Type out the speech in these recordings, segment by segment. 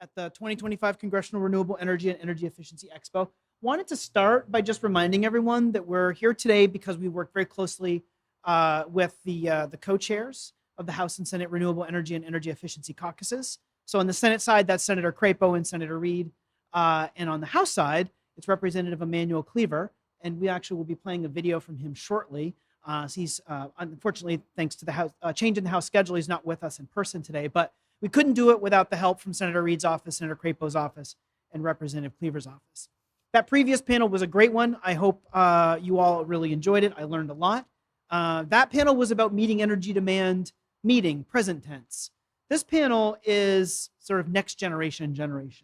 at the 2025 Congressional Renewable Energy and Energy Efficiency Expo. Wanted to start by just reminding everyone that we're here today because we work very closely with the co-chairs of the House and Senate Renewable Energy and Energy Efficiency Caucuses. So on the Senate side, that's Senator Crapo and Senator Reed. And on the House side, it's Representative Emanuel Cleaver. And we actually will be playing a video from him shortly. So he's unfortunately, thanks to the House change in the House schedule, he's not with us in person today. But we couldn't do it without the help from Senator Reed's office, Senator Crapo's office, and Representative Cleaver's office. That previous panel was a great one. I hope you all really enjoyed it. I learned a lot. That panel was about meeting energy demand, present tense. This panel is sort of next generation,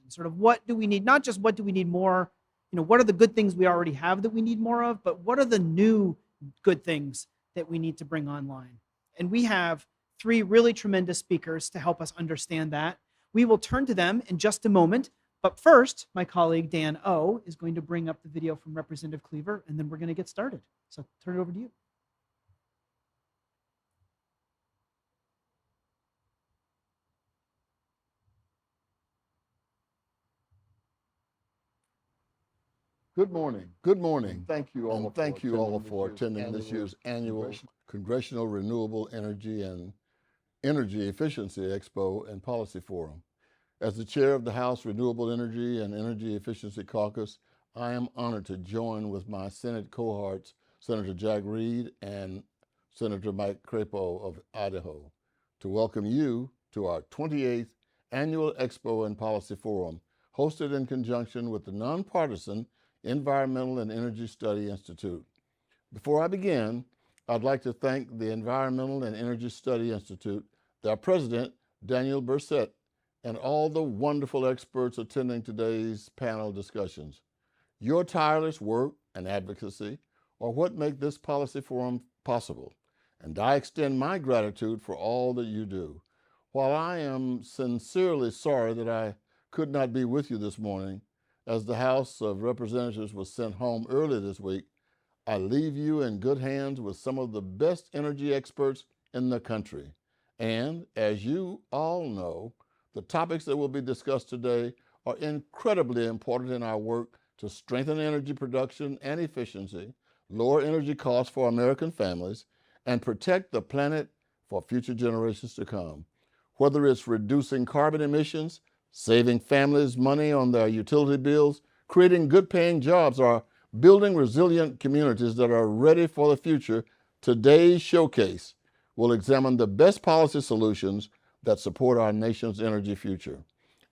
sort of what do we need, not just what do we need more, what are the good things we already have that we need more of, but what are the new good things that we need to bring online. And we have three really tremendous speakers to help us understand that. We will turn to them in just a moment. But first, my colleague Dan O is going to bring up the video from Representative Cleaver, and then we're going to get started. So turn it over to you. Good morning. Good morning. Thank you all for attending this year's annual Congressional Renewable Energy and Energy Efficiency Expo and Policy Forum. As the chair of the House Renewable Energy and Energy Efficiency Caucus, I am honored to join with my Senate cohorts, Senator Jack Reed and Senator Mike Crapo of Idaho, to welcome you to our 28th Annual Expo and Policy Forum, hosted in conjunction with the nonpartisan Environmental and Energy Study Institute. Before I begin, I'd like to thank the Environmental and Energy Study Institute, their president, Daniel Burset, and all the wonderful experts attending today's panel discussions. Your tireless work and advocacy are what make this policy forum possible, and I extend my gratitude for all that you do. While I am sincerely sorry that I could not be with you this morning, as the House of Representatives was sent home early this week, I leave you in good hands with some of the best energy experts in the country. And as you all know, the topics that will be discussed today are incredibly important in our work to strengthen energy production and efficiency, lower energy costs for American families, and protect the planet for future generations to come. Whether it's reducing carbon emissions, saving families money on their utility bills, creating good-paying jobs, or building resilient communities that are ready for the future, today's showcase will examine the best policy solutions that support our nation's energy future.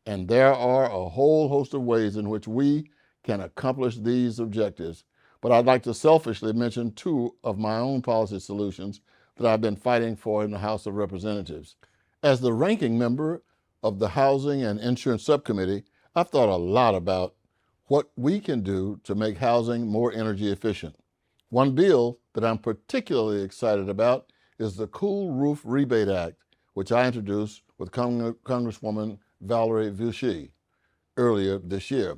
And there are a whole host of ways in which we can accomplish these objectives. But I'd like to selfishly mention two of my own policy solutions that I've been fighting for in the House of Representatives. As the ranking member of the Housing and Insurance Subcommittee, I've thought a lot about what we can do to make housing more energy efficient. One bill that I'm particularly excited about is the Cool Roof Rebate Act, which I introduced with Congresswoman Valerie Vucci earlier this year.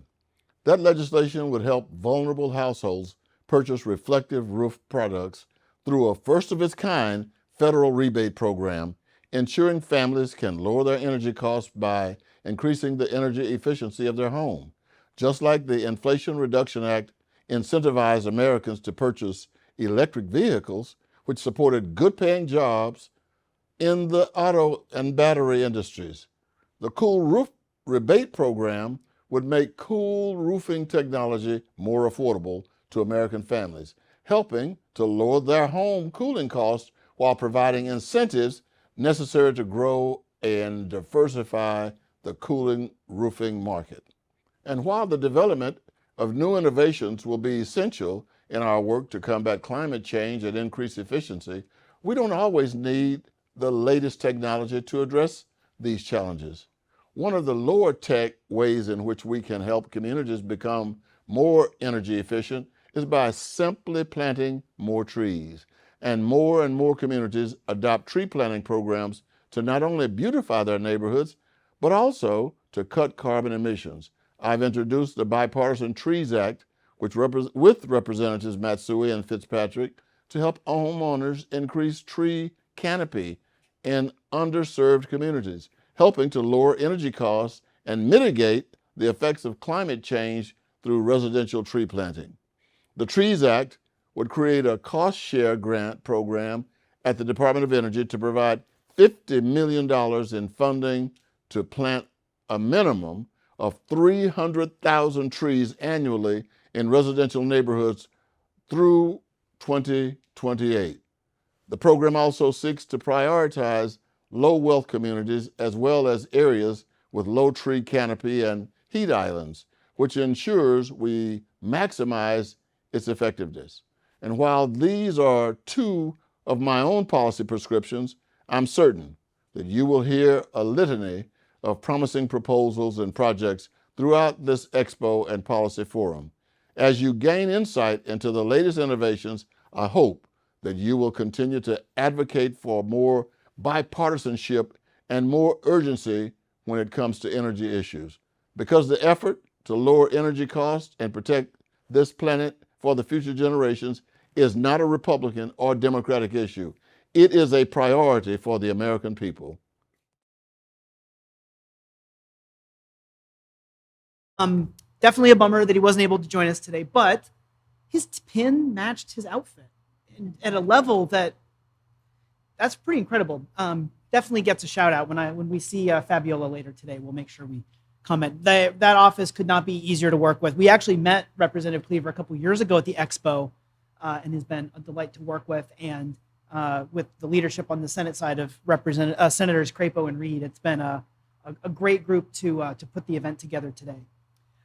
That legislation would help vulnerable households purchase reflective roof products through a first-of-its-kind federal rebate program, ensuring families can lower their energy costs by increasing the energy efficiency of their home. Just like the Inflation Reduction Act incentivized Americans to purchase electric vehicles, which supported good-paying jobs in the auto and battery industries. The Cool Roof Rebate Program would make cool roofing technology more affordable to American families, helping to lower their home cooling costs while providing incentives necessary to grow and diversify the cooling roofing market. And while the development of new innovations will be essential in our work to combat climate change and increase efficiency, we don't always need the latest technology to address these challenges. One of the lower tech ways in which we can help communities become more energy efficient is by simply planting more trees. And more communities adopt tree planting programs to not only beautify their neighborhoods, but also to cut carbon emissions. I've introduced the Bipartisan Trees Act, with Representatives Matsui and Fitzpatrick, to help homeowners increase tree canopy in underserved communities, helping to lower energy costs and mitigate the effects of climate change through residential tree planting. The TREES Act would create a cost share grant program at the Department of Energy to provide $50 million in funding to plant a minimum of 300,000 trees annually in residential neighborhoods through 2028. The program also seeks to prioritize low wealth communities as well as areas with low tree canopy and heat islands, which ensures we maximize its effectiveness. And while these are two of my own policy prescriptions, I'm certain that you will hear a litany of promising proposals and projects throughout this Expo and Policy Forum. As you gain insight into the latest innovations, I hope that you will continue to advocate for more bipartisanship and more urgency when it comes to energy issues. Because the effort to lower energy costs and protect this planet for the future generations is not a Republican or Democratic issue. It is a priority for the American people. Definitely a bummer that he wasn't able to join us today, but his pin matched his outfit at a level that's pretty incredible. Definitely gets a shout out when we see Fabiola later today. We'll make sure we comment. That office could not be easier to work with. We actually met Representative Cleaver a couple years ago at the Expo, and has been a delight to work with. And with the leadership on the Senate side of Senators Crapo and Reed, it's been a great group to put the event together today.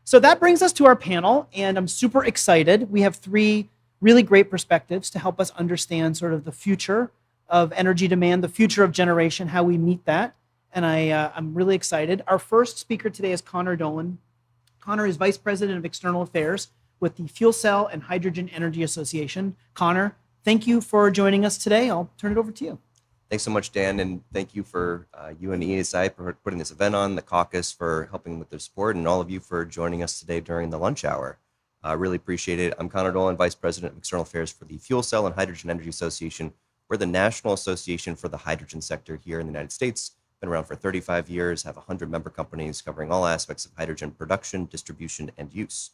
So that brings us to our panel, and I'm super excited. We have three really great perspectives to help us understand sort of the future of energy demand, the future of generation, how we meet that. And I'm really excited. Our first speaker today is Karl Dolan. Karl is Vice President of External Affairs with the Fuel Cell and Hydrogen Energy Association. Karl, thank you for joining us today. I'll turn it over to you. Thanks so much, Dan, and thank you for you and EESI for putting this event on, the Caucus for helping with their support, and all of you for joining us today during the lunch hour. Really appreciate it. I'm Karl Dolan, Vice President of External Affairs for the Fuel Cell and Hydrogen Energy Association. We're the national association for the hydrogen sector here in the United States. Been around for 35 years, have 100 member companies covering all aspects of hydrogen production, distribution, and use.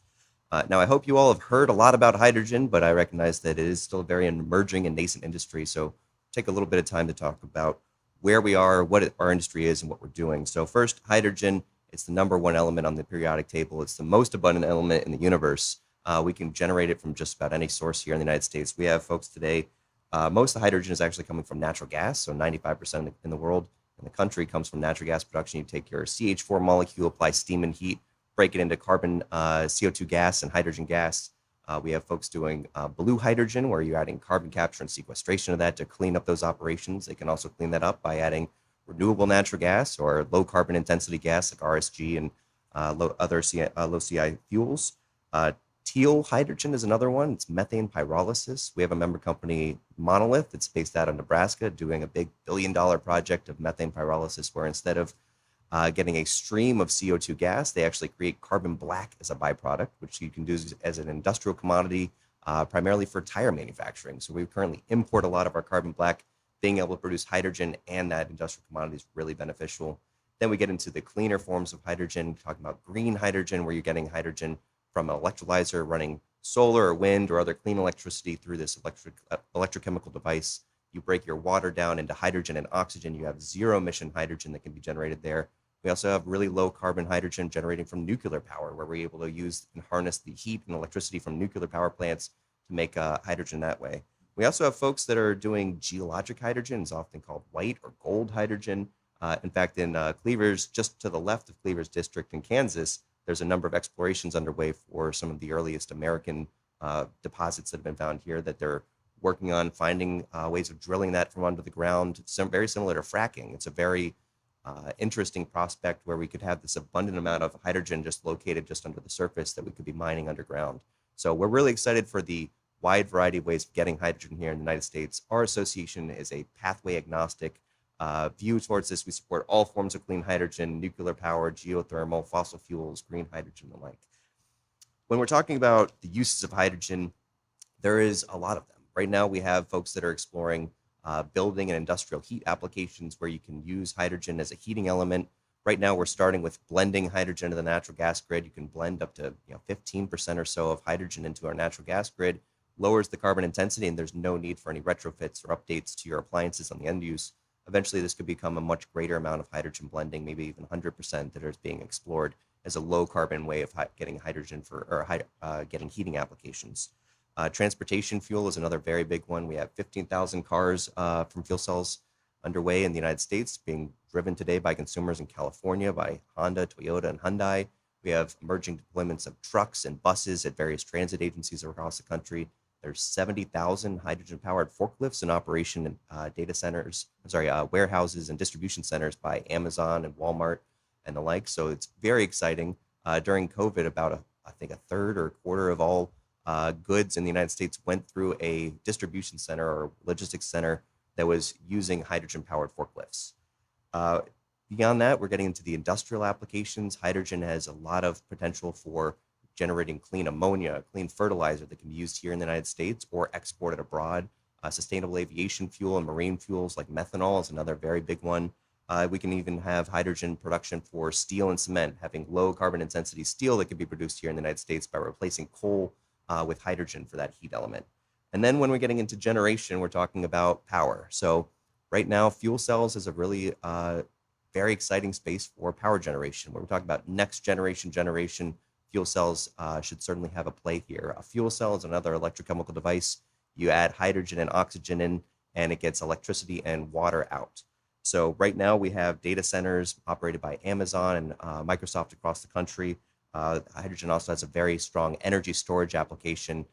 Now, I hope you all have heard a lot about hydrogen, but I recognize that it is still a very emerging and nascent industry, so take a little bit of time to talk about where we are, what our industry is, and what we're doing. So first, hydrogen, it's the number one element on the periodic table. It's the most abundant element in the universe. We can generate it from just about any source here in the United States. We have folks today, most of the hydrogen is actually coming from natural gas, so 95% in the world in the country comes from natural gas production. You take your CH4 molecule, apply steam and heat, break it into carbon, CO2 gas and hydrogen gas. We have folks doing blue hydrogen, where you're adding carbon capture and sequestration of that to clean up those operations. They can also clean that up by adding renewable natural gas or low carbon intensity gas like RSG and other low CI fuels. Teal hydrogen is another one. It's methane pyrolysis. We have a member company, Monolith, that's based out of Nebraska, doing a big billion-dollar project of methane pyrolysis, where instead of getting a stream of CO2 gas, they actually create carbon black as a byproduct, which you can do as an industrial commodity, primarily for tire manufacturing. So we currently import a lot of our carbon black. Being able to produce hydrogen and that industrial commodity is really beneficial. Then we get into the cleaner forms of hydrogen, talking about green hydrogen, where you're getting hydrogen from an electrolyzer running solar or wind or other clean electricity through this electrochemical device. You break your water down into hydrogen and oxygen. You have zero emission hydrogen that can be generated there. We also have really low carbon hydrogen generating from nuclear power, where we're able to use and harness the heat and electricity from nuclear power plants to make hydrogen that way. We also have folks that are doing geologic hydrogen. It's often called white or gold hydrogen. In fact, in Cleaver's, just to the left of Cleaver's district in Kansas, there's a number of explorations underway for some of the earliest American deposits that have been found here that they're working on finding ways of drilling that from under the ground. Very similar to fracking. It's a very interesting prospect where we could have this abundant amount of hydrogen just located just under the surface that we could be mining underground. So we're really excited for the wide variety of ways of getting hydrogen here in the United States. Our association is a pathway agnostic view towards this. We support all forms of clean hydrogen, nuclear power, geothermal, fossil fuels, green hydrogen, and the like. When we're talking about the uses of hydrogen, there is a lot of them. Right now, we have folks that are exploring building and industrial heat applications where you can use hydrogen as a heating element Right now, we're starting with blending hydrogen into the natural gas grid. You can blend up to 15% or so of hydrogen into our natural gas grid, lowers the carbon intensity, and there's no need for any retrofits or updates to your appliances on the end use. Eventually, this could become a much greater amount of hydrogen blending, maybe even 100% that is being explored as a low carbon way of getting hydrogen getting heating applications. Transportation fuel is another very big one. We have 15,000 cars from fuel cells underway in the United States, being driven today by consumers in California by Honda, Toyota, and Hyundai. We have emerging deployments of trucks and buses at various transit agencies across the country. There's 70,000 hydrogen-powered forklifts in operation in warehouses and distribution centers by Amazon and Walmart and the like. So it's very exciting. During COVID, about I think a third or a quarter of all goods in the United States went through a distribution center or logistics center that was using hydrogen-powered forklifts. Beyond that, we're getting into the industrial applications. Hydrogen has a lot of potential for generating clean ammonia, clean fertilizer that can be used here in the United States or exported abroad. Sustainable aviation fuel and marine fuels like methanol is another very big one. We can even have hydrogen production for steel and cement, having low carbon intensity steel that can be produced here in the United States by replacing coal with hydrogen for that heat element. And then when we're getting into generation, we're talking about power. So right now, fuel cells is a really very exciting space for power generation. When we're talking about next generation fuel cells should certainly have a play here. A fuel cell is another electrochemical device. You add hydrogen and oxygen in, and it gets electricity and water out. So right now we have data centers operated by Amazon and Microsoft across the country. Hydrogen also has a very strong energy storage application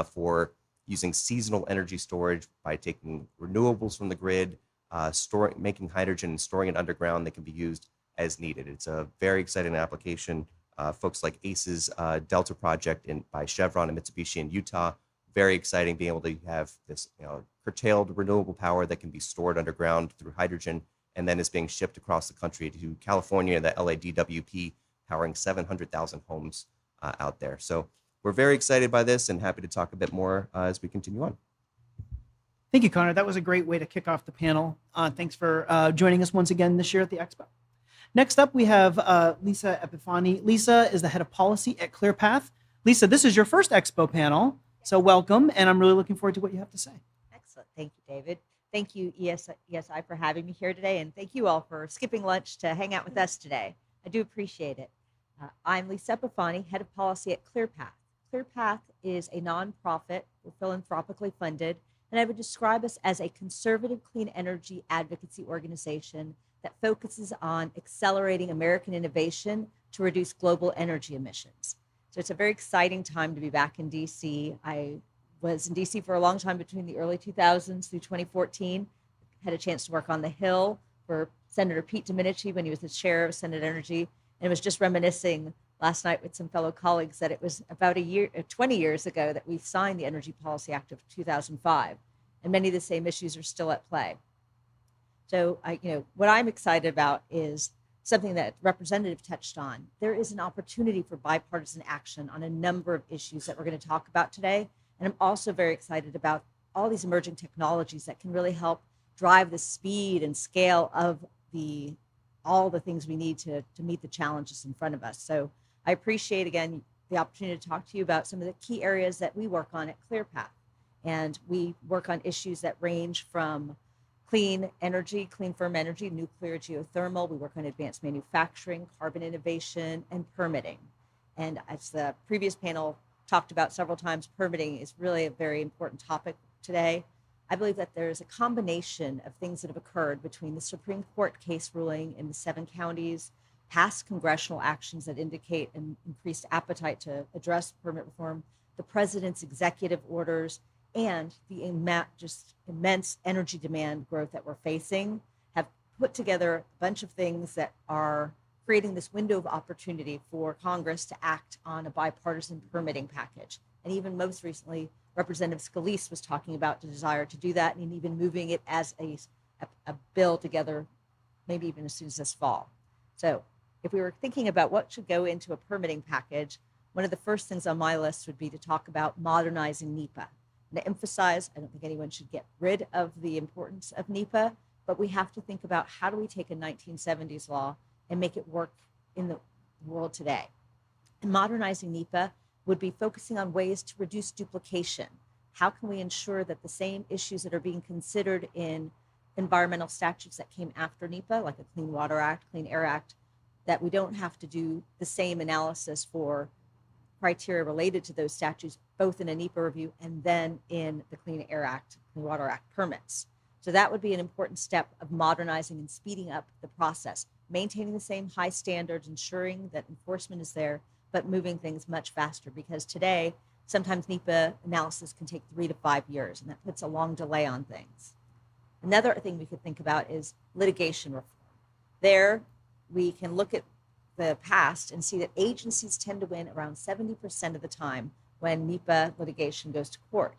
for using seasonal energy storage by taking renewables from the grid, making hydrogen and storing it underground that can be used as needed. It's a very exciting application. Folks like ACE's Delta project by Chevron and Mitsubishi in Utah, very exciting being able to have this curtailed renewable power that can be stored underground through hydrogen and then is being shipped across the country to California, the LADWP, powering 700,000 homes out there. So we're very excited by this and happy to talk a bit more as we continue on. Thank you, Connor. That was a great way to kick off the panel. Thanks for joining us once again this year at the Expo. Next up, we have Lisa Epifani. Lisa is the head of policy at ClearPath. Lisa, this is your first Expo panel, so welcome, and I'm really looking forward to what you have to say. Excellent. Thank you, David. Thank you, EESI, for having me here today, and thank you all for skipping lunch to hang out with us today. I do appreciate it. I'm Lisa Epifani, head of policy at ClearPath. ClearPath is a nonprofit, we're philanthropically funded, and I would describe us as a conservative clean energy advocacy organization that focuses on accelerating American innovation to reduce global energy emissions. So it's a very exciting time to be back in DC. I was in DC for a long time between the early 2000s through 2014. Had a chance to work on the Hill for Senator Pete Domenici when he was the chair of Senate Energy, and was just reminiscing last night with some fellow colleagues that it was about 20 years ago that we signed the Energy Policy Act of 2005, and many of the same issues are still at play. So, what I'm excited about is something that Representative touched on. There is an opportunity for bipartisan action on a number of issues that we're going to talk about today. And I'm also very excited about all these emerging technologies that can really help drive the speed and scale of all the things we need to meet the challenges in front of us. So I appreciate, again, the opportunity to talk to you about some of the key areas that we work on at ClearPath. And we work on issues that range from clean energy, clean firm energy, nuclear, geothermal. We work on advanced manufacturing, carbon innovation, and permitting. And as the previous panel talked about several times, permitting is really a very important topic today. I believe that there is a combination of things that have occurred between the Supreme Court case ruling in the 7 counties, past congressional actions that indicate an increased appetite to address permit reform, the president's executive orders, and the immense energy demand growth that we're facing, have put together a bunch of things that are creating this window of opportunity for Congress to act on a bipartisan permitting package. And even most recently, Representative Scalise was talking about the desire to do that, and even moving it as a bill together, maybe even as soon as this fall. So if we were thinking about what should go into a permitting package, one of the first things on my list would be to talk about modernizing NEPA. And to emphasize, I don't think anyone should get rid of the importance of NEPA, but we have to think about how do we take a 1970s law and make it work in the world today. And modernizing NEPA would be focusing on ways to reduce duplication. How can we ensure that the same issues that are being considered in environmental statutes that came after NEPA, like the Clean Water Act, Clean Air Act, that we don't have to do the same analysis for criteria related to those statutes, both in a NEPA review and then in the Clean Air Act, Clean Water Act permits. So that would be an important step of modernizing and speeding up the process, maintaining the same high standards, ensuring that enforcement is there, but moving things much faster, because today, sometimes NEPA analysis can take 3 to 5 years, and that puts a long delay on things. Another thing we could think about is litigation reform. There, we can look at the past and see that agencies tend to win around 70% of the time when NEPA litigation goes to court.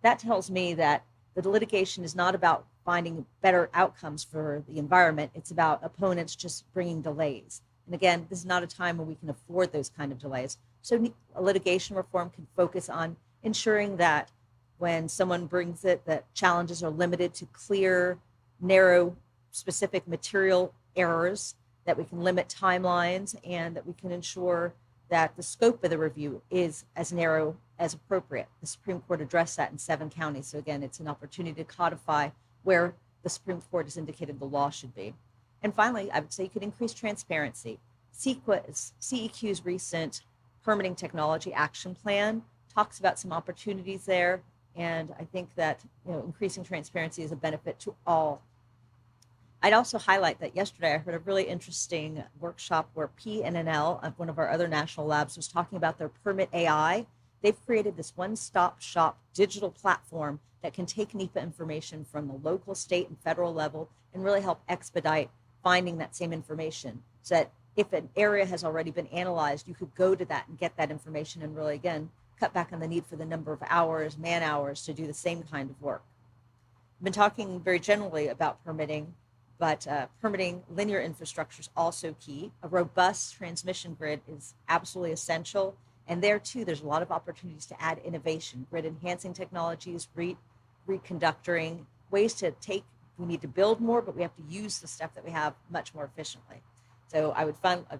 That tells me that the litigation is not about finding better outcomes for the environment. It's about opponents just bringing delays. And again, this is not a time when we can afford those kind of delays. So a litigation reform can focus on ensuring that when someone brings it, that challenges are limited to clear, narrow, specific material errors, that we can limit timelines, and that we can ensure that the scope of the review is as narrow as appropriate. The Supreme Court addressed that in 7 counties. So again, it's an opportunity to codify where the Supreme Court has indicated the law should be. And finally, I would say you could increase transparency. CEQ's recent Permitting Technology Action Plan talks about some opportunities there, and I think that increasing transparency is a benefit to all. I'd also highlight that yesterday I heard a really interesting workshop where PNNL, one of our other national labs, was talking about their Permit AI. They've created this one-stop shop digital platform that can take NEPA information from the local, state, and federal level and really help expedite finding that same information, so that if an area has already been analyzed, you could go to that and get that information and really, again, cut back on the need for the number of hours, man hours, to do the same kind of work. I've been talking very generally about permitting, but permitting linear infrastructure is also key. A robust transmission grid is absolutely essential. And there, too, there's a lot of opportunities to add innovation, grid enhancing technologies, reconductoring, ways to take. We need to build more, but we have to use the stuff that we have much more efficiently. So I would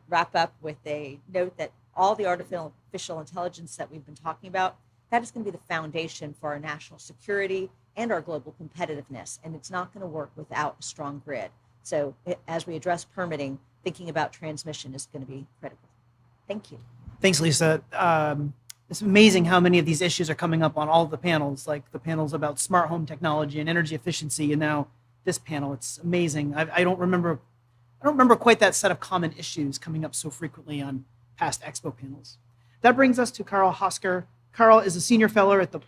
wrap up with a note that all the artificial intelligence that we've been talking about, that is going to be the foundation for our national security and our global competitiveness. And it's not going to work without a strong grid. So as we address permitting, thinking about transmission is going to be critical. Thank you. Thanks, Lisa. It's amazing how many of these issues are coming up on all of the panels, like the panels about smart home technology and energy efficiency, and now this panel. It's amazing. I don't remember quite that set of common issues coming up so frequently on past Expo panels. That brings us to Karl Hausker. Karl is a senior fellow at the,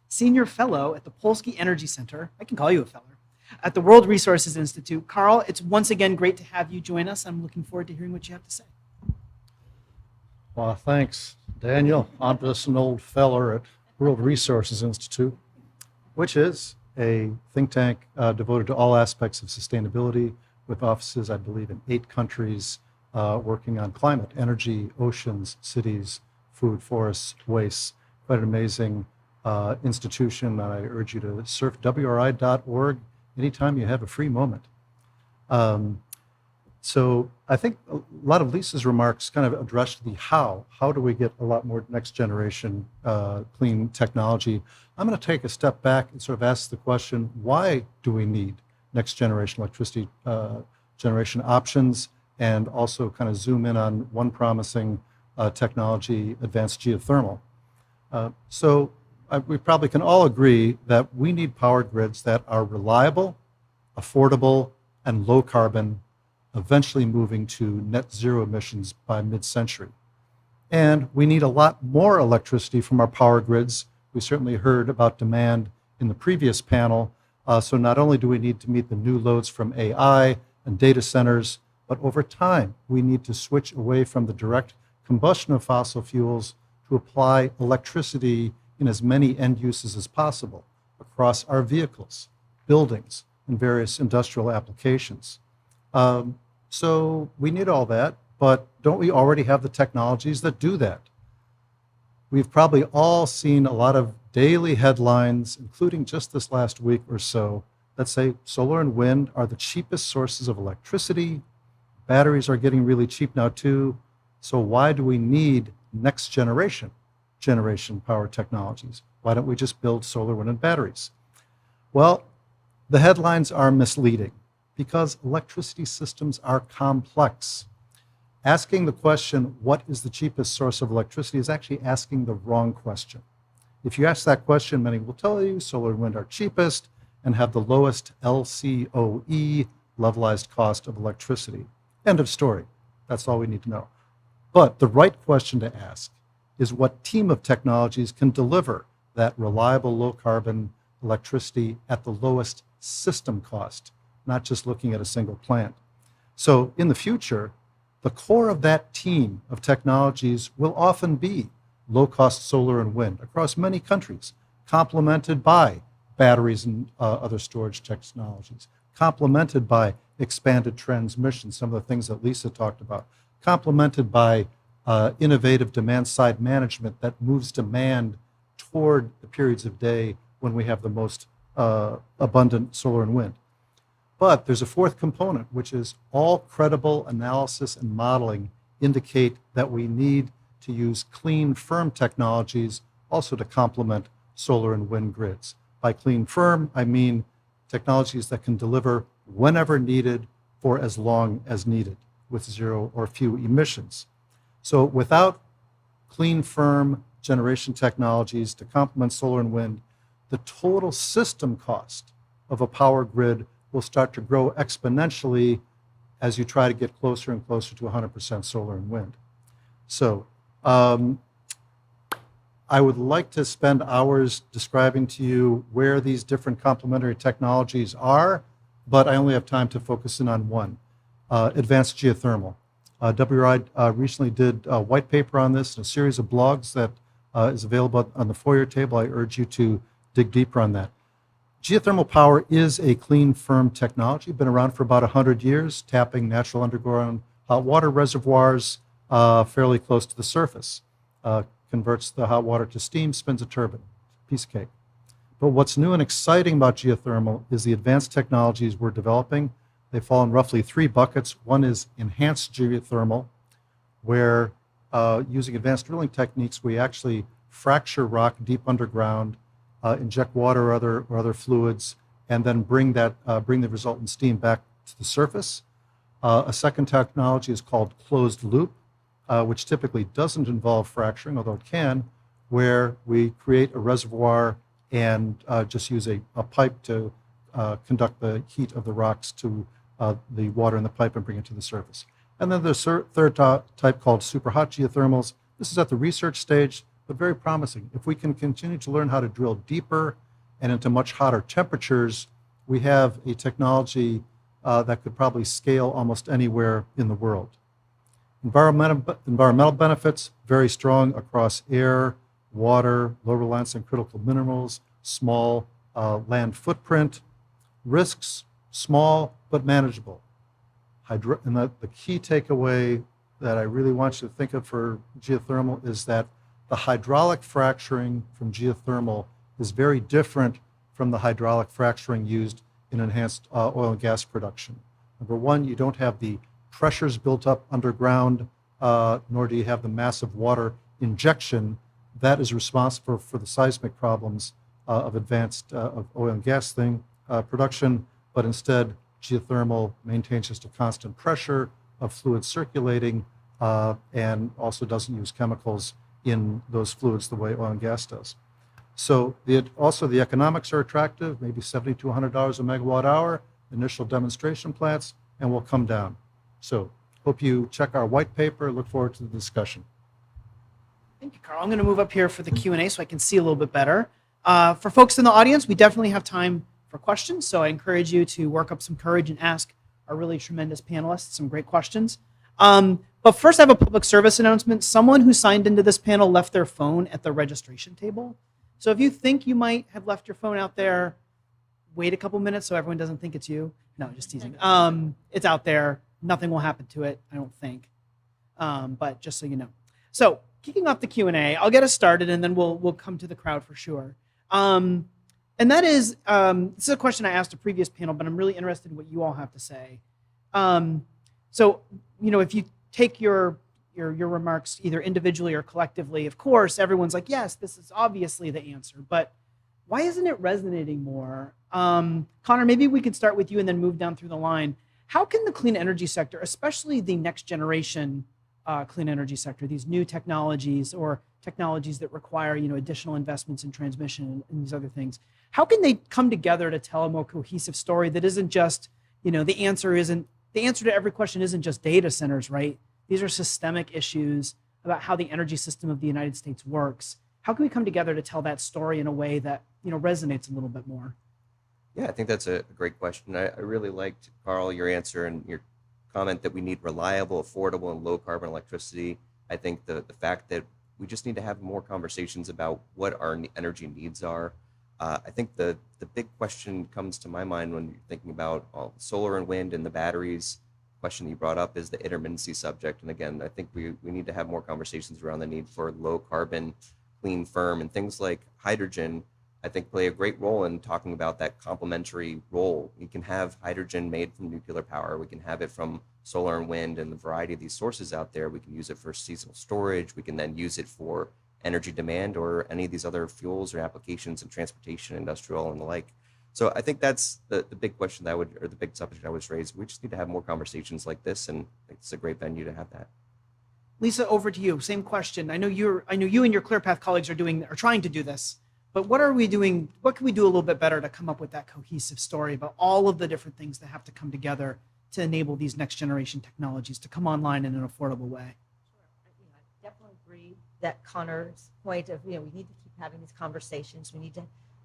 senior fellow at the Polsky Energy Center. I can call you a fellow. At the World Resources Institute. Karl, it's once again great to have you join us. I'm looking forward to hearing what you have to say. Well, thanks, Daniel. I'm just an old feller at World Resources Institute, which is a think tank devoted to all aspects of sustainability, with offices, I believe, in 8 countries, working on climate, energy, oceans, cities, food, forests, waste. Quite an amazing institution. I urge you to surf wri.org anytime you have a free moment. So I think a lot of Lisa's remarks kind of addressed the how. How do we get a lot more next generation clean technology? I'm going to take a step back and sort of ask the question, why do we need next generation electricity generation options, and also kind of zoom in on one promising technology, advanced geothermal. We probably can all agree that we need power grids that are reliable, affordable, and low carbon, eventually moving to net zero emissions by mid-century. And we need a lot more electricity from our power grids. We certainly heard about demand in the previous panel. So not only do we need to meet the new loads from AI and data centers, but over time, we need to switch away from the direct combustion of fossil fuels to apply electricity in as many end uses as possible across our vehicles, buildings, and various industrial applications. So we need all that, but don't we already have the technologies that do that? We've probably all seen a lot of daily headlines, including just this last week or so, that say solar and wind are the cheapest sources of electricity. Batteries are getting really cheap now too. So why do we need next generation power technologies? Why don't we just build solar, wind, and batteries? Well, the headlines are misleading because electricity systems are complex. Asking the question, what is the cheapest source of electricity, is actually asking the wrong question. If you ask that question, many will tell you solar and wind are cheapest and have the lowest LCOE, levelized cost of electricity. End of story. That's all we need to know. But the right question to ask is what team of technologies can deliver that reliable, low-carbon electricity at the lowest system cost, not just looking at a single plant. So in the future, the core of that team of technologies will often be low-cost solar and wind across many countries, complemented by batteries and other storage technologies, complemented by expanded transmission, some of the things that Lisa talked about, complemented by innovative demand-side management that moves demand toward the periods of day when we have the most abundant solar and wind. But there's a fourth component, which is all credible analysis and modeling indicate that we need to use clean, firm technologies also to complement solar and wind grids. By clean, firm, I mean technologies that can deliver whenever needed for as long as needed with zero or few emissions. So without clean, firm generation technologies to complement solar and wind, the total system cost of a power grid will start to grow exponentially as you try to get closer and closer to 100% solar and wind. So I would like to spend hours describing to you where these different complementary technologies are, but I only have time to focus in on one, advanced geothermal. WRI recently did a white paper on this and a series of blogs that is available on the foyer table. I urge you to dig deeper on that. Geothermal power is a clean, firm technology, been around for about 100 years, tapping natural underground hot water reservoirs fairly close to the surface. Converts the hot water to steam, spins a turbine, piece of cake. But what's new and exciting about geothermal is the advanced technologies we're developing. They fall in roughly three buckets. One is enhanced geothermal, where using advanced drilling techniques, we actually fracture rock deep underground, inject water or other fluids, and then bring the resultant steam back to the surface. A second technology is called closed loop, which typically doesn't involve fracturing, although it can, where we create a reservoir and just use a pipe to conduct the heat of the rocks to the water in the pipe and bring it to the surface. And then there's a third type called super hot geothermals. This is at the research stage, but very promising. If we can continue to learn how to drill deeper and into much hotter temperatures, we have a technology that could probably scale almost anywhere in the world. Environmental benefits, very strong across air, water, low reliance on critical minerals, small land footprint. Risks, small but manageable. And the key takeaway that I really want you to think of for geothermal is that the hydraulic fracturing from geothermal is very different from the hydraulic fracturing used in enhanced oil and gas production. Number one, you don't have the pressures built up underground, nor do you have the massive water injection that is responsible for the seismic problems of advanced of oil and gas production, but instead geothermal maintains just a constant pressure of fluid circulating and also doesn't use chemicals in those fluids the way oil and gas does. So also the economics are attractive, maybe $70 to $100 a megawatt hour, initial demonstration plants, and will come down. So hope you check our white paper. Look forward to the discussion. Thank you, Karl. I'm going to move up here for the Q&A so I can see a little bit better. For folks in the audience, we definitely have time for questions, so I encourage you to work up some courage and ask our really tremendous panelists some great questions. But first, I have a public service announcement. Someone who signed into this panel left their phone at the registration table. So if you think you might have left your phone out there, wait a couple minutes so everyone doesn't think it's you. No, just teasing. It's out there. Nothing will happen to it, I don't think. But just so you know. So kicking off the Q&A, I'll get us started and then we'll come to the crowd for sure. And that is, this is a question I asked a previous panel, but I'm really interested in what you all have to say. So, if you take your remarks either individually or collectively, of course, everyone's like, yes, this is obviously the answer, but why isn't it resonating more? Connor, maybe we could start with you and then move down through the line. How can the clean energy sector, especially the next generation clean energy sector, these new technologies or technologies that require additional investments in transmission and these other things, how can they come together to tell a more cohesive story that isn't just, the answer to every question isn't just data centers, right? These are systemic issues about how the energy system of the United States works. How can we come together to tell that story in a way that resonates a little bit more? Yeah, I think that's a great question. I really liked, Karl, your answer and your comment that we need reliable, affordable, and low carbon electricity. I think the fact that we just need to have more conversations about what our energy needs are. I think the big question comes to my mind when you're thinking about solar and wind and the batteries. The question that you brought up is the intermittency subject. And again, I think we need to have more conversations around the need for low carbon, clean, firm, and things like hydrogen, I think play a great role in talking about that complementary role. We can have hydrogen made from nuclear power. We can have it from solar and wind and the variety of these sources out there. We can use it for seasonal storage. We can then use it for energy demand or any of these other fuels or applications in transportation, industrial, and the like. So I think that's the big question that or the big subject I would raise. We just need to have more conversations like this, and it's a great venue to have that. Lisa, over to you. Same question. I know you and your ClearPath colleagues are trying to do this. But what are we doing? What can we do a little bit better to come up with that cohesive story about all of the different things that have to come together to enable these next generation technologies to come online in an affordable way? Sure. I definitely agree that Connor's point of, we need to keep having these conversations. We need to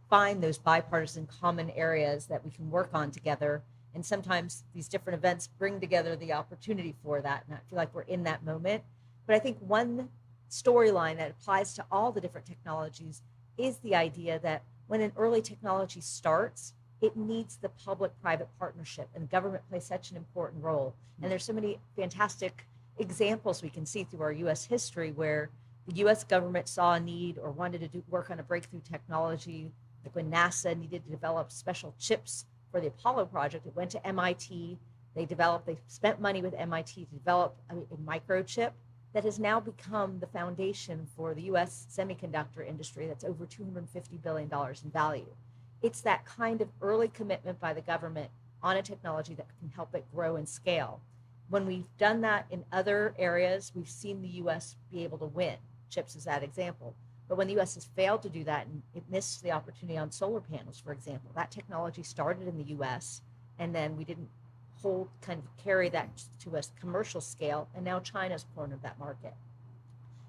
find those bipartisan common areas that we can work on together. And sometimes these different events bring together the opportunity for that. And I feel like we're in that moment. But I think one storyline that applies to all the different technologies is the idea that when an early technology starts, it needs the public-private partnership, and government plays such an important role. And there's so many fantastic examples we can see through our U.S. history where the U.S. government saw a need or wanted to work on a breakthrough technology. Like when NASA needed to develop special chips for the Apollo project, it went to MIT. They spent money with MIT to develop a microchip that has now become the foundation for the U.S. semiconductor industry that's over $250 billion in value. It's that kind of early commitment by the government on a technology that can help it grow and scale. When we've done that in other areas, we've seen the U.S. be able to win. Chips is that example. But when the U.S. has failed to do that, and it missed the opportunity on solar panels, for example, that technology started in the U.S., and then we didn't carry that to a commercial scale, and now China's cornered that market.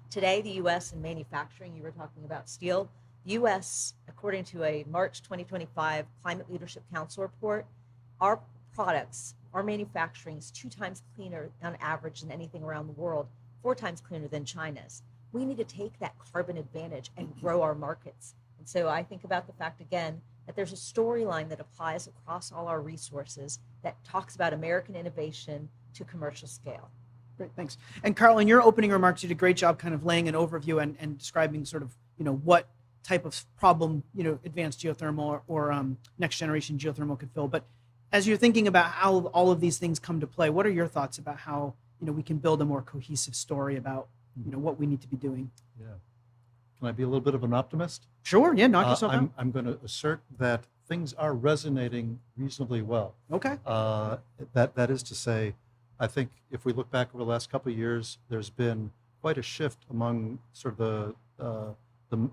Today, the U.S. in manufacturing, you were talking about steel, the U.S., according to a March 2025 Climate Leadership Council report, our products, our manufacturing is 2 times cleaner on average than anything around the world, 4 times cleaner than China's. We need to take that carbon advantage and grow our markets. And so I think about the fact, again, that there's a storyline that applies across all our resources that talks about American innovation to commercial scale. Great, thanks. And Karl, in your opening remarks, you did a great job kind of laying an overview and describing sort of, what type of problem, advanced geothermal or next generation geothermal could fill. But as you're thinking about how all of these things come to play, what are your thoughts about how, we can build a more cohesive story about, what we need to be doing? Yeah. Can I be a little bit of an optimist? Sure, yeah, knock yourself out. I'm going to assert that things are resonating reasonably well. Okay. That is to say, I think if we look back over the last couple of years, there's been quite a shift among sort of the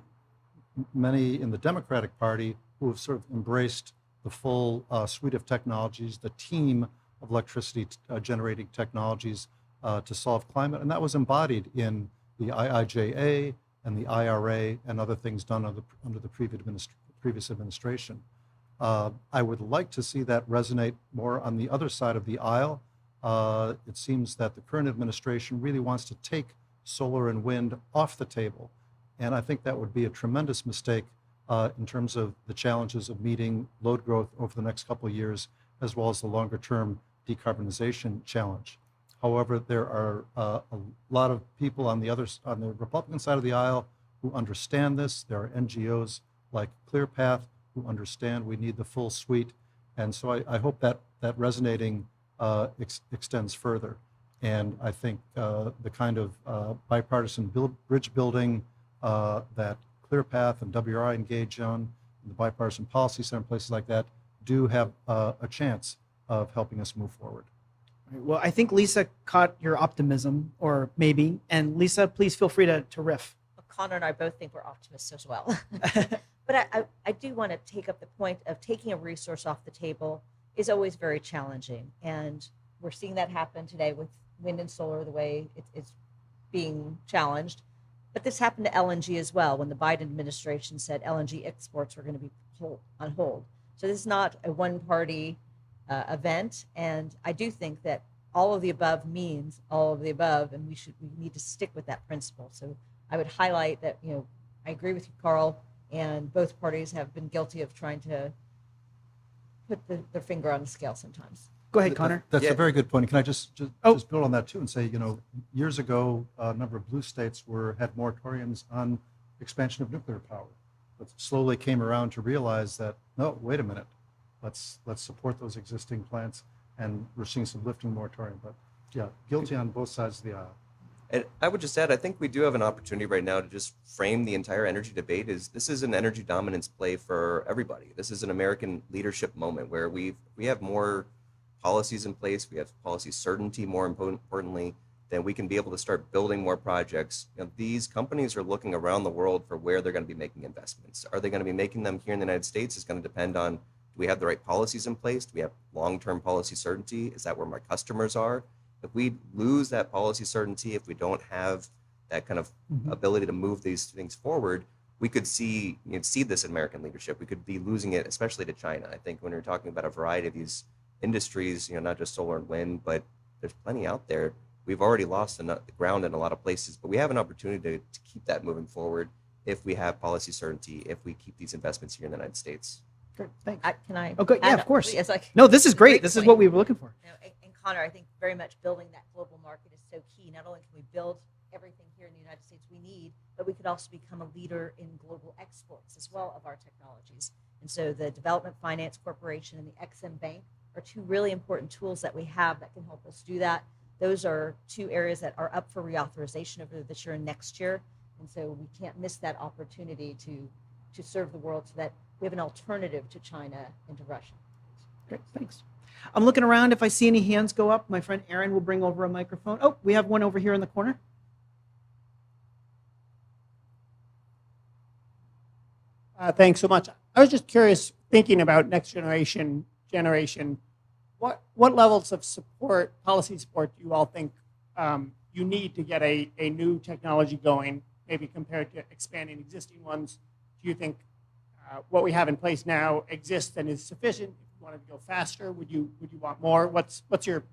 many in the Democratic Party who have sort of embraced the full suite of technologies, the team of electricity generating technologies to solve climate, and that was embodied in the IIJA and the IRA and other things done under the previous administration. I would like to see that resonate more on the other side of the aisle. It seems that the current administration really wants to take solar and wind off the table. And I think that would be a tremendous mistake in terms of the challenges of meeting load growth over the next couple of years, as well as the longer term decarbonization challenge. However, there are a lot of people on the Republican side of the aisle who understand this. There are NGOs like ClearPath who understand we need the full suite. And so I hope that resonating extends further. And I think the kind of bipartisan bridge building that ClearPath and WRI engage on, the bipartisan policy center, places like that, do have a chance of helping us move forward. Well, I think Lisa caught your optimism, or maybe. And Lisa, please feel free to riff. Well, Connor and I both think we're optimists as well. But I do want to take up the point of taking a resource off the table is always very challenging. And we're seeing that happen today with wind and solar, the way it's being challenged. But this happened to LNG as well, when the Biden administration said LNG exports were going to be on hold. So this is not a one-party event. And I do think that all of the above means all of the above, and we need to stick with that principle. So I would highlight that, I agree with you, Karl, and both parties have been guilty of trying to put their finger on the scale sometimes. Go ahead, Connor. That's Yeah. a very good point. Can I just Oh. build on that too and say, years ago, a number of blue states had moratoriums on expansion of nuclear power, but slowly came around to realize that, no, wait a minute, let's support those existing plants, and we're seeing some lifting moratorium. But yeah, guilty on both sides of the aisle. And I would just add, I think we do have an opportunity right now to just frame the entire energy debate as this is an energy dominance play for everybody. This is an American leadership moment where we have more policies in place, we have policy certainty, more importantly, then we can be able to start building more projects. These companies are looking around the world for where they're going to be making investments. Are they going to be making them here in the United States? It's going to depend on, do we have the right policies in place? Do we have long-term policy certainty? Is that where my customers are? If we lose that policy certainty, if we don't have that kind of ability to move these things forward, we could see this in American leadership. We could be losing it, especially to China. I think when you're talking about a variety of these industries, not just solar and wind, but there's plenty out there. We've already lost the ground in a lot of places, but we have an opportunity to keep that moving forward if we have policy certainty, if we keep these investments here in the United States. Great, thanks. Can I? Okay, yeah, add of course. It's like, No, this is great. Great This is point. what we were looking for. And Connor, I think very much building that global market is so key. Not only can we build everything here in the United States we need, but we could also become a leader in global exports as well of our technologies. And so the Development Finance Corporation and the Ex-Im Bank are two really important tools that we have that can help us do that. Those are two areas that are up for reauthorization over this year and next year. And so we can't miss that opportunity to serve the world so that we have an alternative to China and to Russia. Great, thanks. I'm looking around. If I see any hands go up, my friend Aaron will bring over a microphone. Oh, we have one over here in the corner. Thanks so much. I was just curious, thinking about next generation, what levels of support, policy support, do you all think you need to get a new technology going, maybe compared to expanding existing ones? Do you think what we have in place now exists and is sufficient? If you wanted to go faster, would you want more? What's your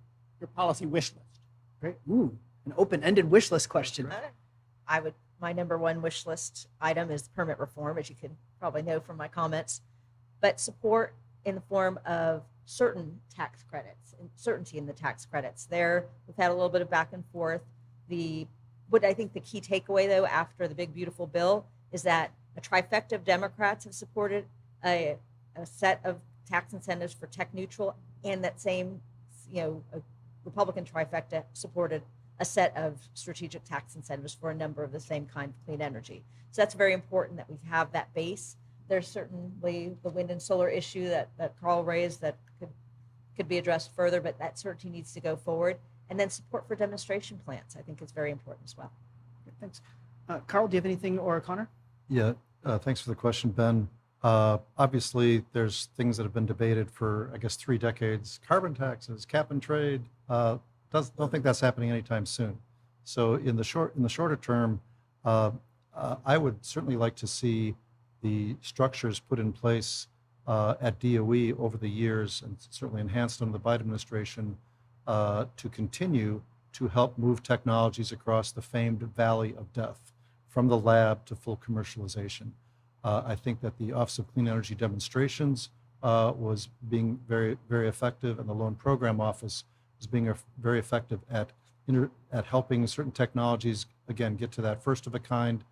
policy wish list? Great. Ooh, an open-ended wish list question. My number one wish list item is permit reform, as you can probably know from my comments, but support in the form of certain tax credits and certainty in the tax credits. There, we've had a little bit of back and forth. What I think the key takeaway, though, after the big, beautiful bill is that a trifecta of Democrats have supported a set of tax incentives for tech neutral, and that same, a Republican trifecta supported a set of strategic tax incentives for a number of the same kind of clean energy. So that's very important that we have that base. There's certainly the wind and solar issue that Karl raised that could be addressed further, but that certainty needs to go forward. And then support for demonstration plants, I think, is very important as well. Thanks. Karl, do you have anything, or Connor? Yeah, thanks for the question, Ben. Obviously, there's things that have been debated for, I guess, 3 decades. Carbon taxes, cap and trade. Don't think that's happening anytime soon. So in the shorter term, I would certainly like to see the structures put in place at DOE over the years, and certainly enhanced under the Biden administration, to continue to help move technologies across the famed valley of death, from the lab to full commercialization. I think that the Office of Clean Energy Demonstrations was being very, very effective, and the Loan Program Office is being very effective at helping certain technologies, again, get to that first of a kind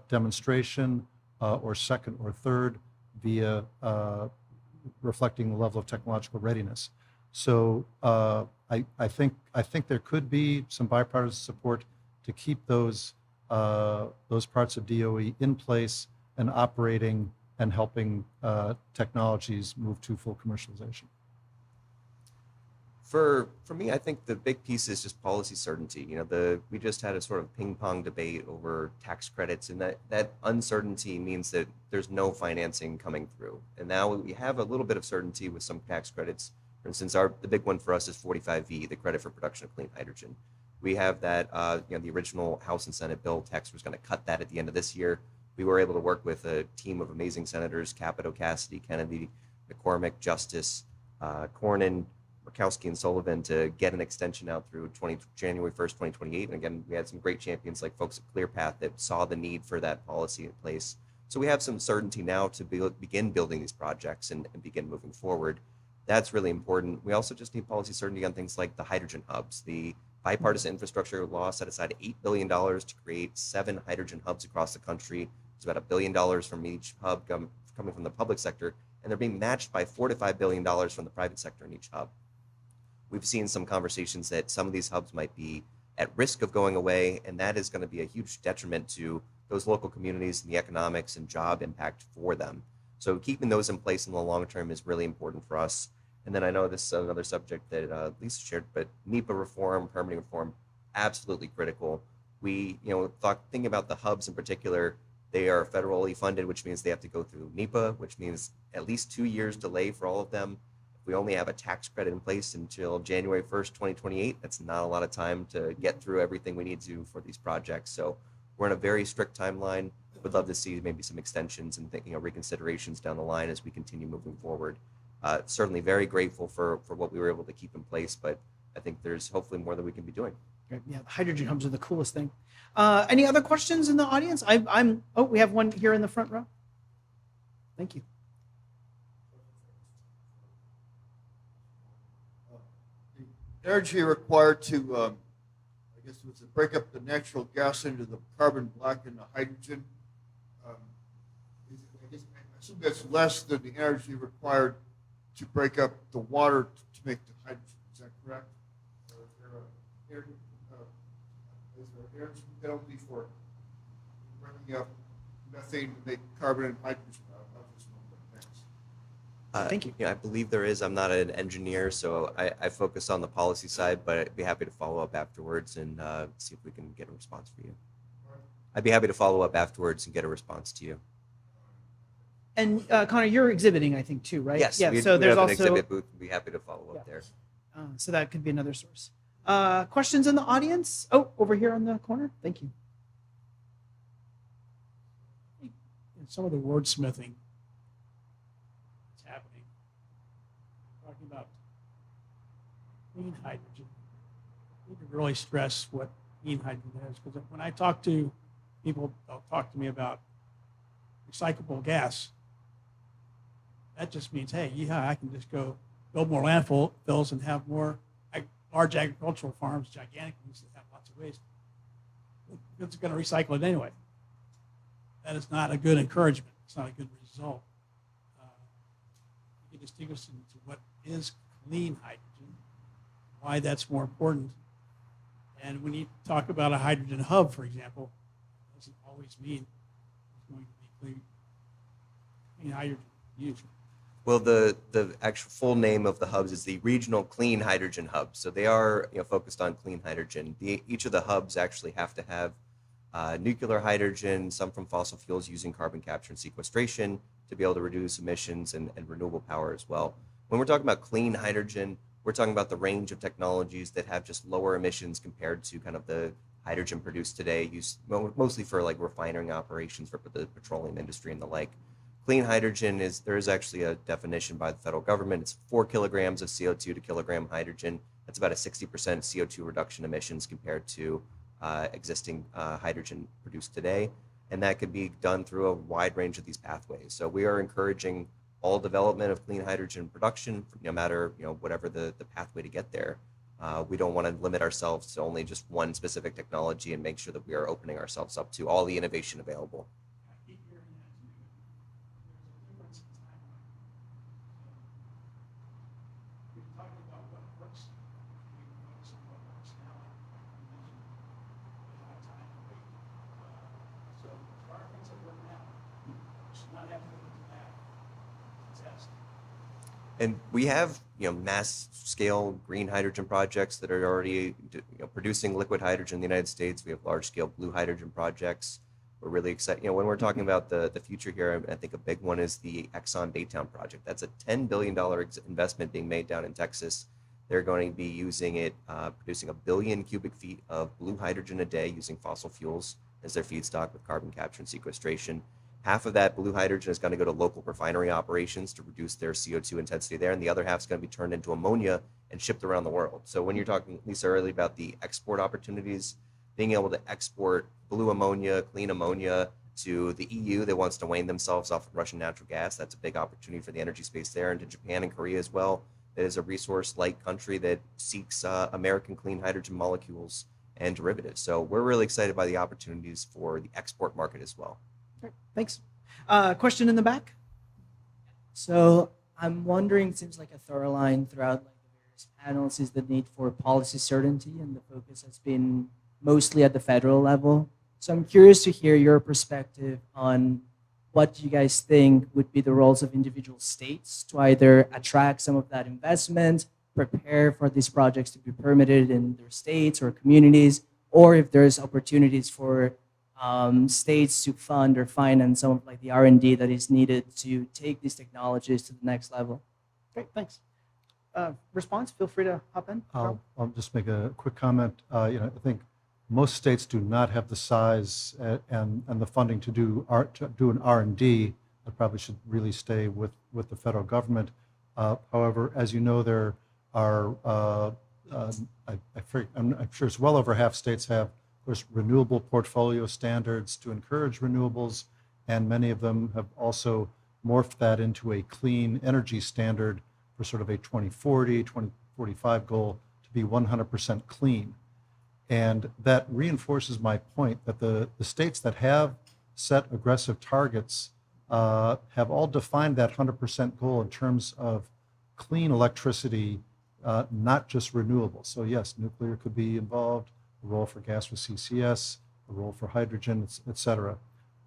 demonstration, or second or third via reflecting the level of technological readiness. So I think there could be some bipartisan support to keep those parts of DOE in place and operating and helping technologies move to full commercialization. For me, I think the big piece is just policy certainty. We just had a sort of ping pong debate over tax credits, and that uncertainty means that there's no financing coming through. And now we have a little bit of certainty with some tax credits. For instance, the big one for us is 45V, the credit for production of clean hydrogen. We have that, the original House and Senate bill text was going to cut that at the end of this year. We were able to work with a team of amazing senators, Capito, Cassidy, Kennedy, McCormick, Justice, Cornyn, Murkowski, and Sullivan to get an extension out through January 1st, 2028. And again, we had some great champions like folks at ClearPath that saw the need for that policy in place. So we have some certainty now to begin building these projects and begin moving forward. That's really important. We also just need policy certainty on things like the hydrogen hubs. The bipartisan infrastructure law set aside $8 billion to create 7 hydrogen hubs across the country. It's about $1 billion from each hub coming from the public sector, and they're being matched by $4 to $5 billion from the private sector in each hub. We've seen some conversations that some of these hubs might be at risk of going away, and that is going to be a huge detriment to those local communities and the economics and job impact for them. So keeping those in place in the long term is really important for us. And then I know this is another subject that Lisa shared, but NEPA reform, permitting reform, absolutely critical. We, thinking about the hubs in particular, they are federally funded, which means they have to go through NEPA, which means at least 2 years delay for all of them. We only have a tax credit in place until January 1st, 2028. That's not a lot of time to get through everything we need to for these projects. So we're in a very strict timeline. Would love to see maybe some extensions and reconsiderations down the line as we continue moving forward. Certainly very grateful for what we were able to keep in place, but I think there's hopefully more that we can be doing. Yeah, the hydrogen hubs are the coolest thing. Any other questions in the audience? We have one here in the front row. Thank you. Energy required to, I guess it was to break up the natural gas into the carbon black and the hydrogen. I assume that's less than the energy required to break up the water to make the hydrogen. Is that correct? Or is there an energy penalty for breaking up methane to make carbon and hydrogen? Thank you. I believe there is. I'm not an engineer, so I focus on the policy side, but I'd be happy to follow up afterwards and see if we can get a response for you. I'd be happy to follow up afterwards and get a response to you. And Connor, you're exhibiting, I think, too, right? Yes. Yeah. We So there's have an also exhibit booth. We'd be happy to follow up there. so that could be another source. Questions in the audience? Oh, over here on the corner. Thank you. Some of the wordsmithing that's happening, talking about clean hydrogen. I need to really stress what clean hydrogen is, because when I talk to people, they'll talk to me about recyclable gas. That just means, hey, yeah, I can just go build more landfills and have more large agricultural farms, gigantic ones that have lots of waste. It's going to recycle it anyway. That is not a good encouragement. It's not a good result. You can distinguish into what is clean hydrogen, why that's more important. And when you talk about a hydrogen hub, for example, it doesn't always mean it's going to be clean hydrogen used. Well, the actual full name of the hubs is the Regional Clean Hydrogen Hubs. So they are focused on clean hydrogen. Each of the hubs actually have to have nuclear hydrogen, some from fossil fuels using carbon capture and sequestration to be able to reduce emissions and renewable power as well. When we're talking about clean hydrogen, we're talking about the range of technologies that have just lower emissions compared to kind of the hydrogen produced today, used mostly for like refining operations for the petroleum industry and the like. Clean hydrogen there is actually a definition by the federal government. It's 4 kilograms of CO2 to kilogram hydrogen. That's about a 60% CO2 reduction emissions compared to existing hydrogen produced today. And that could be done through a wide range of these pathways. So we are encouraging all development of clean hydrogen production, no matter whatever the pathway to get there. We don't want to limit ourselves to only just one specific technology and make sure that we are opening ourselves up to all the innovation available. And we have, mass scale green hydrogen projects that are already, producing liquid hydrogen in the United States. We have large scale blue hydrogen projects. We're really excited. When we're talking about the future here, I think a big one is the Exxon Baytown project. That's a $10 billion investment being made down in Texas. They're going to be using it, producing 1 billion cubic feet of blue hydrogen a day using fossil fuels as their feedstock with carbon capture and sequestration. Half of that blue hydrogen is going to go to local refinery operations to reduce their CO2 intensity there, and the other half is going to be turned into ammonia and shipped around the world. So when you're talking, Lisa, earlier about the export opportunities, being able to export blue ammonia, clean ammonia to the EU that wants to wean themselves off of Russian natural gas, that's a big opportunity for the energy space there, and to Japan and Korea as well. That is a resource-light country that seeks American clean hydrogen molecules and derivatives. So we're really excited by the opportunities for the export market as well. Great, thanks. Question in the back? So I'm wondering, it seems like a thorough line throughout like the various panels is the need for policy certainty, and the focus has been mostly at the federal level. So I'm curious to hear your perspective on what you guys think would be the roles of individual states to either attract some of that investment, prepare for these projects to be permitted in their states or communities, or if there's opportunities for states to fund or finance some of like the R&D that is needed to take these technologies to the next level. Great, thanks. Response, feel free to hop in. I'll just make a quick comment. I think most states do not have the size and the funding to do an R&D. That probably should really stay with the federal government. However, as you know, there are I'm sure it's well over half states have, of course, renewable portfolio standards to encourage renewables, and many of them have also morphed that into a clean energy standard for sort of a 2040, 2045 goal to be 100% clean. And that reinforces my point that the states that have set aggressive targets have all defined that 100% goal in terms of clean electricity, not just renewables. So yes, nuclear could be involved, a role for gas with CCS, a role for hydrogen, et cetera.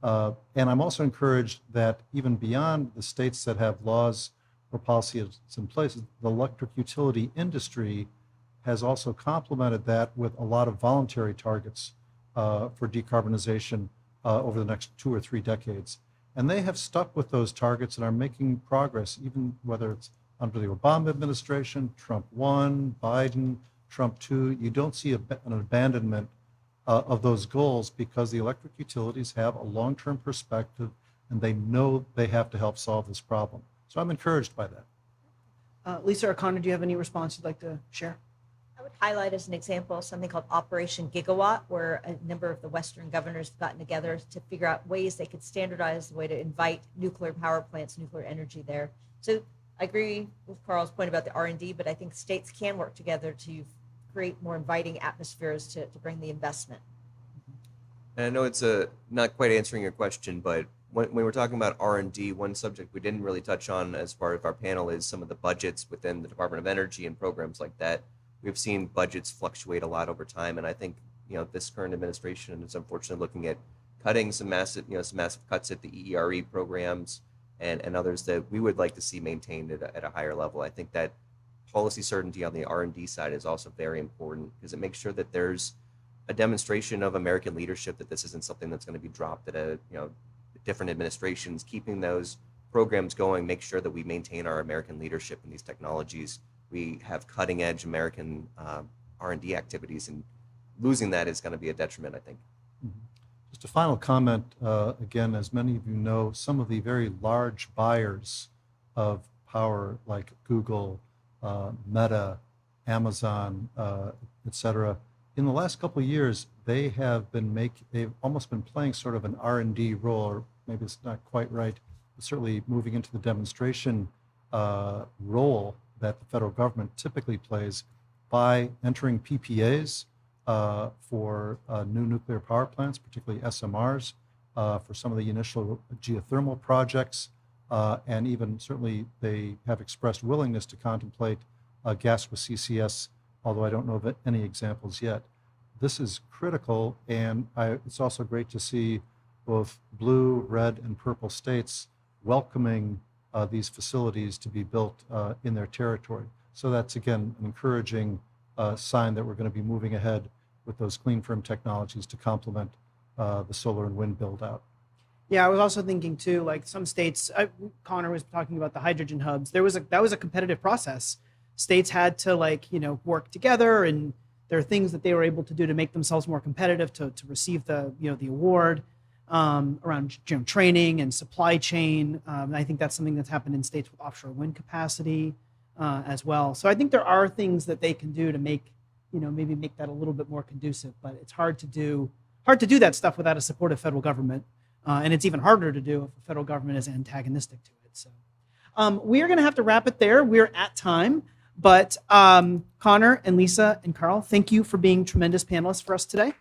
And I'm also encouraged that even beyond the states that have laws or policies in place, the electric utility industry has also complemented that with a lot of voluntary targets for decarbonization over the next 2 or 3 decades. And they have stuck with those targets and are making progress, even whether it's under the Obama administration, Trump 1, Biden, Trump 2. You don't see an abandonment of those goals because the electric utilities have a long-term perspective and they know they have to help solve this problem. So I'm encouraged by that. Lisa or Connor, do you have any response you'd like to share? I would highlight as an example something called Operation Gigawatt, where a number of the Western governors have gotten together to figure out ways they could standardize the way to invite nuclear power plants, nuclear energy there. So I agree with Karl's point about the R&D, but I think states can work together to create more inviting atmospheres to bring the investment. And I know it's not quite answering your question, but when we're talking about R&D, one subject we didn't really touch on as part of our panel is some of the budgets within the Department of Energy and programs like that. We've seen budgets fluctuate a lot over time, and I think this current administration is unfortunately looking at cutting some massive cuts at the EERE programs and others that we would like to see maintained at a higher level. I think that policy certainty on the R&D side is also very important because it makes sure that there's a demonstration of American leadership, that this isn't something that's going to be dropped at different administrations. Keeping those programs going, make sure that we maintain our American leadership in these technologies. We have cutting edge American R&D activities, and losing that is going to be a detriment, I think. Mm-hmm. Just a final comment, again, as many of you know, some of the very large buyers of power like Google, Meta, Amazon, et cetera, in the last couple of years, they've almost been playing sort of an R&D role, or maybe it's not quite right, but certainly moving into the demonstration role that the federal government typically plays by entering PPAs for new nuclear power plants, particularly SMRs, for some of the initial geothermal projects, and even certainly they have expressed willingness to contemplate gas with CCS, although I don't know of any examples yet. This is critical, and it's also great to see both blue, red, and purple states welcoming these facilities to be built in their territory. So that's, again, an encouraging sign that we're going to be moving ahead with those clean, firm technologies to complement the solar and wind build out. Yeah, I was also thinking too, like some states, Connor was talking about the hydrogen hubs. That was a competitive process. States had to work together, and there are things that they were able to do to make themselves more competitive to receive the award around training and supply chain. I think that's something that's happened in states with offshore wind capacity as well. So I think there are things that they can do to make maybe make that a little bit more conducive. But it's hard to do that stuff without a supportive federal government. And it's even harder to do if the federal government is antagonistic to it. So we are going to have to wrap it there. We're at time. But Connor and Lisa and Karl, thank you for being tremendous panelists for us today.